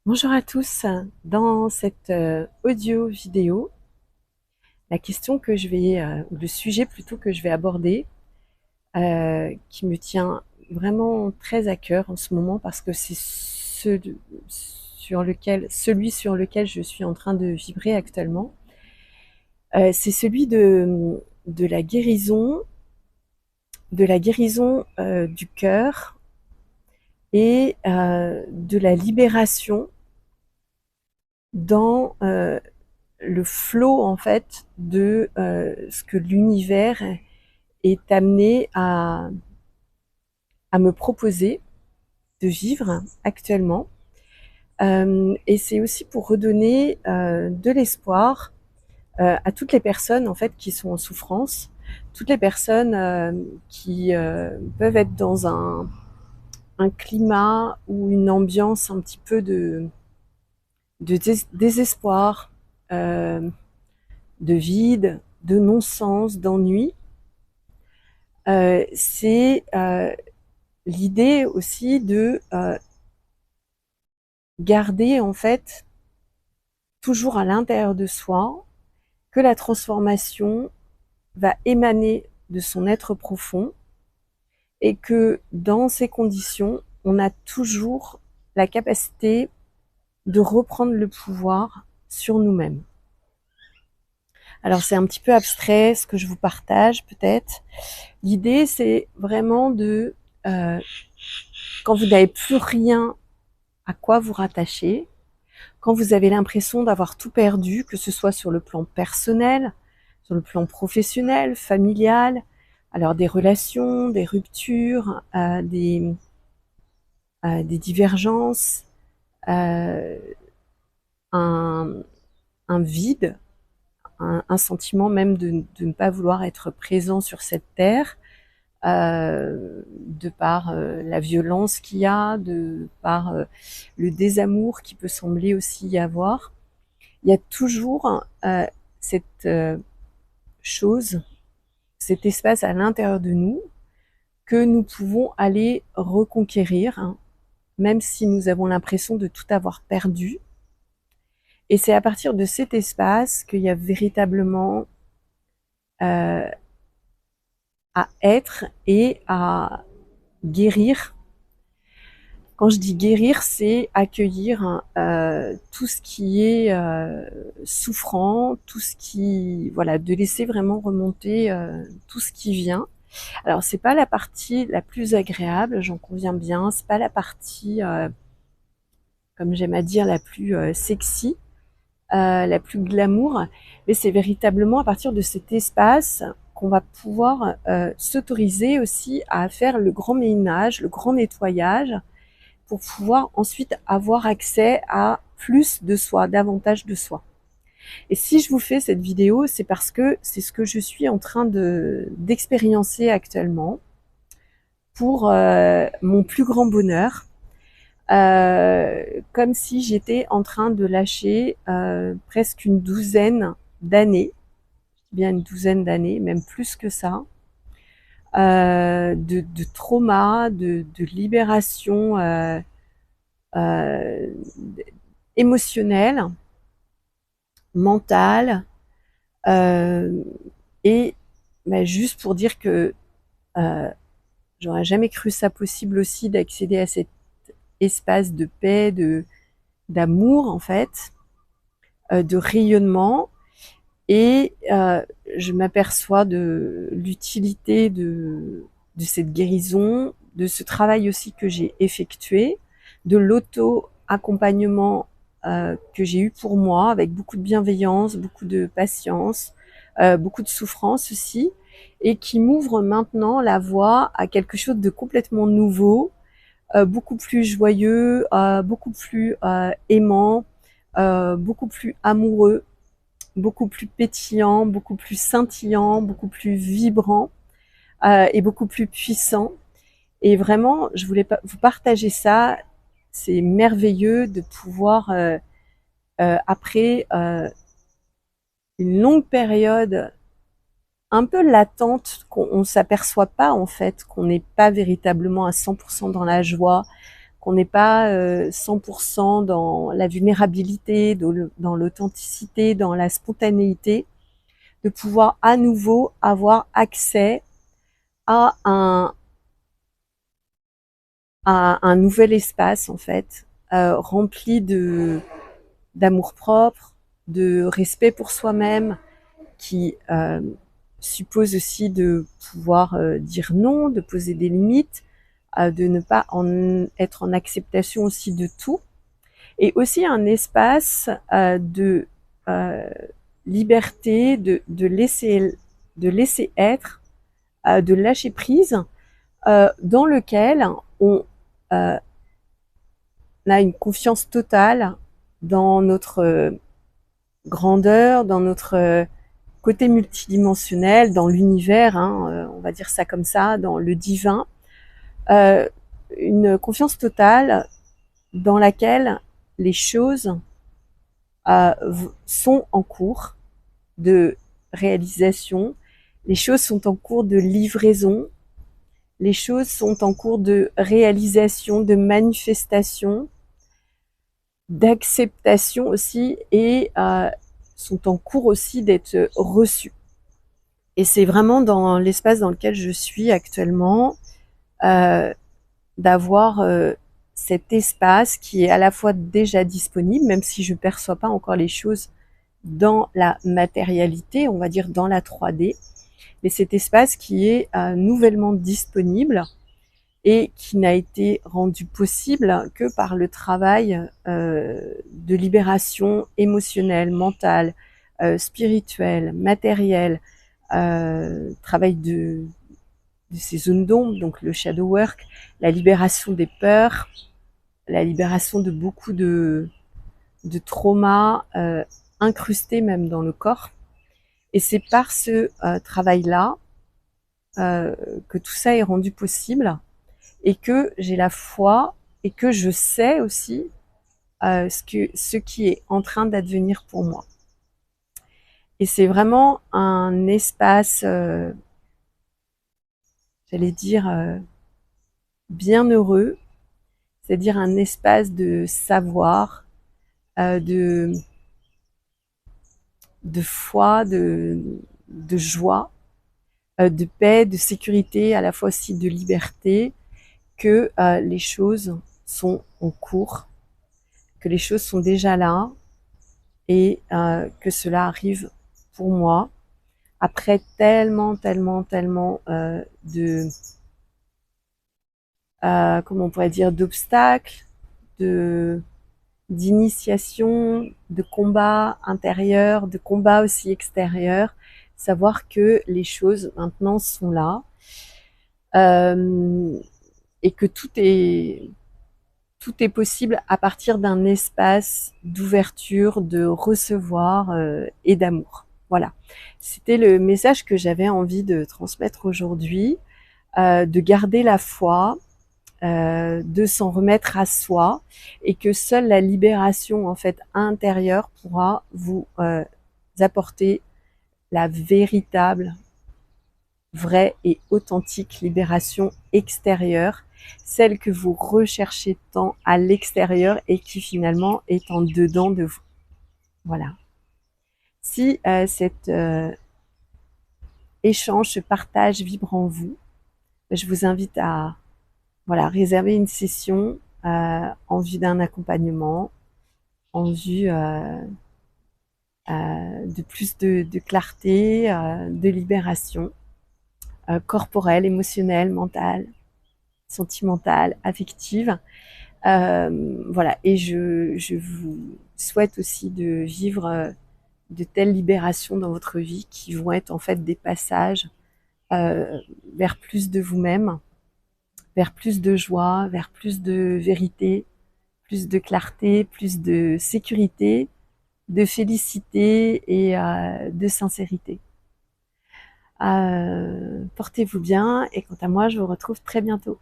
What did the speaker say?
Bonjour à tous. Dans cette audio vidéo, la question que je vais, ou le sujet plutôt que je vais aborder, qui me tient vraiment très à cœur en ce moment parce que c'est celui sur lequel je suis en train de vibrer actuellement, c'est celui de la guérison du cœur et de la libération dans le flot en fait de ce que l'univers est amené à me proposer de vivre actuellement. Et c'est aussi pour redonner de l'espoir à toutes les personnes en fait qui sont en souffrance, toutes les personnes qui peuvent être dans un climat ou une ambiance un petit peu de désespoir, euh, de vide, de non-sens, d'ennui. C'est l'idée aussi de garder en fait toujours à l'intérieur de soi que la transformation va émaner de son être profond et que dans ces conditions, on a toujours la capacité de reprendre le pouvoir sur nous-mêmes. Alors c'est un petit peu abstrait ce que je vous partage peut-être. L'idée c'est vraiment de, quand vous n'avez plus rien à quoi vous rattacher, quand vous avez l'impression d'avoir tout perdu, que ce soit sur le plan personnel, sur le plan professionnel, familial, alors des relations, des ruptures, des divergences, euh, un, un vide, un sentiment même de ne pas vouloir être présent sur cette terre, de par la violence qu'il y a, de par le désamour qui peut sembler aussi y avoir. Il y a toujours cette chose, cet espace à l'intérieur de nous que nous pouvons aller reconquérir, hein, même si nous avons l'impression de tout avoir perdu. Et c'est à partir de cet espace qu'il y a véritablement euh, à être et à guérir. Quand je dis guérir, c'est accueillir tout ce qui est souffrant, tout ce qui, voilà, de laisser vraiment remonter tout ce qui vient. Alors c'est pas la partie la plus agréable, j'en conviens bien. C'est pas la partie, comme j'aime à dire, la plus sexy, la plus glamour, mais c'est véritablement à partir de cet espace qu'on va pouvoir s'autoriser aussi à faire le grand ménage, le grand nettoyage, pour pouvoir ensuite avoir accès à plus de soi, davantage de soi. Et si je vous fais cette vidéo, c'est parce que c'est ce que je suis en train d'expériencer actuellement pour mon plus grand bonheur, comme si j'étais en train de lâcher presque une douzaine d'années, bien une douzaine d'années, même plus que ça, de trauma, de libération euh, émotionnelle, mentale, euh, et bah, juste pour dire que euh, j'aurais jamais cru ça possible aussi d'accéder à cet espace de paix, de d'amour en fait, de rayonnement. Et je m'aperçois de l'utilité de cette guérison, de ce travail aussi que j'ai effectué, de l'auto-accompagnement que j'ai eu pour moi, avec beaucoup de bienveillance, beaucoup de patience, beaucoup de souffrance aussi, et qui m'ouvre maintenant la voie à quelque chose de complètement nouveau, beaucoup plus joyeux, beaucoup plus aimant, beaucoup plus amoureux, beaucoup plus pétillant, beaucoup plus scintillant, beaucoup plus vibrant et beaucoup plus puissant. Et vraiment, je voulais vous partager ça. C'est merveilleux de pouvoir, après une longue période un peu latente, qu'on ne s'aperçoit pas en fait, qu'on n'est pas véritablement à 100% dans la joie, qu'on n'est pas 100% dans la vulnérabilité, dans l'authenticité, dans la spontanéité, de pouvoir à nouveau avoir accès à un nouvel espace en fait, rempli d'amour-propre, de respect pour soi-même, qui suppose aussi de pouvoir dire non, de poser des limites, de ne pas être en acceptation aussi de tout, et aussi un espace de euh, liberté, de laisser être, de lâcher prise, dans lequel on a une confiance totale dans notre grandeur, dans notre côté multidimensionnel, dans l'univers, hein, on va dire ça comme ça, dans le divin, euh, une confiance totale dans laquelle les choses sont en cours de réalisation, les choses sont en cours de livraison, les choses sont en cours de réalisation, de manifestation, d'acceptation aussi, et sont en cours aussi d'être reçues. Et c'est vraiment dans l'espace dans lequel je suis actuellement, d'avoir cet espace qui est à la fois déjà disponible, même si je ne perçois pas encore les choses dans la matérialité, on va dire dans la 3D, mais cet espace qui est nouvellement disponible et qui n'a été rendu possible que par le travail de libération émotionnelle, mentale, spirituelle, matérielle, travail de ces zones d'ombre, donc le shadow work, la libération des peurs, la libération de beaucoup de traumas incrustés même dans le corps. Et c'est par ce travail-là que tout ça est rendu possible, et que j'ai la foi, et que je sais aussi ce qui est en train d'advenir pour moi. Et c'est vraiment un espace, j'allais dire, bienheureux, c'est-à-dire un espace de savoir, de foi, de joie, de paix, de sécurité, à la fois aussi de liberté, que les choses sont en cours, que les choses sont déjà là, et que cela arrive pour moi après tellement de comment on pourrait dire, d'obstacles, d'initiation, de combats intérieurs, de combats aussi extérieurs. Savoir que les choses maintenant sont là, et que tout est possible à partir d'un espace d'ouverture, de recevoir et d'amour. Voilà, c'était le message que j'avais envie de transmettre aujourd'hui, de garder la foi, de s'en remettre à soi, et que seule la libération en fait intérieure pourra vous apporter la véritable, vraie et authentique libération extérieure, celle que vous recherchez tant à l'extérieur et qui finalement est en dedans de vous. Voilà. Si cet échange, ce partage vibre en vous, je vous invite à réserver une session en vue d'un accompagnement, en vue de plus de clarté, de libération corporelle, émotionnelle, mentale, sentimentale, affective. Voilà, et je vous souhaite aussi de vivre de telles libérations dans votre vie qui vont être en fait des passages vers plus de vous-même, vers plus de joie, vers plus de vérité, plus de clarté, plus de sécurité, de félicité et de sincérité. Portez-vous bien, et quant à moi, je vous retrouve très bientôt.